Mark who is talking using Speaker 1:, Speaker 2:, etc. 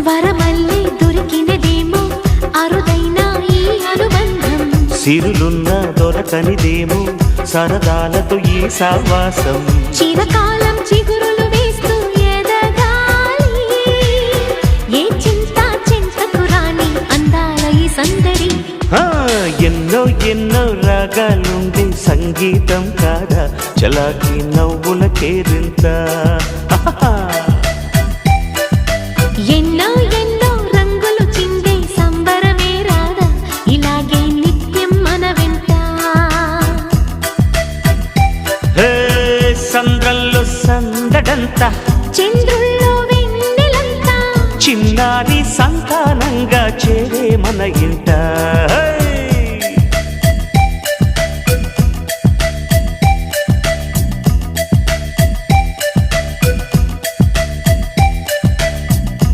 Speaker 1: వరమల్లి దొరికినదేమో అరుదైన ఈ అనుబంధం,
Speaker 2: సిరులున్న దొరకనిదేమో సరదాలతో ఈ సావాసం.
Speaker 1: చిరకాలం చిగురులు వేస్తూ ఎదగాలి, ఏ చింత చింతకు రాని అందాల ఈ సందడి.
Speaker 2: ఎన్నో ఎన్నో రాగాలుండే సంగీతం కాదా చలాకి నవ్వుల కేరింత.
Speaker 1: ఎన్నో ఎన్నో రంగులు చిందే సంబరమే రాదా ఇలాగే నిత్యం మన వెంట.
Speaker 2: సంద్రంలో సందడంతా,
Speaker 1: చంద్రుల్లో వెన్నెలంతా,
Speaker 2: చిన్నారి సంతానంగా చేరే మన ఇంట.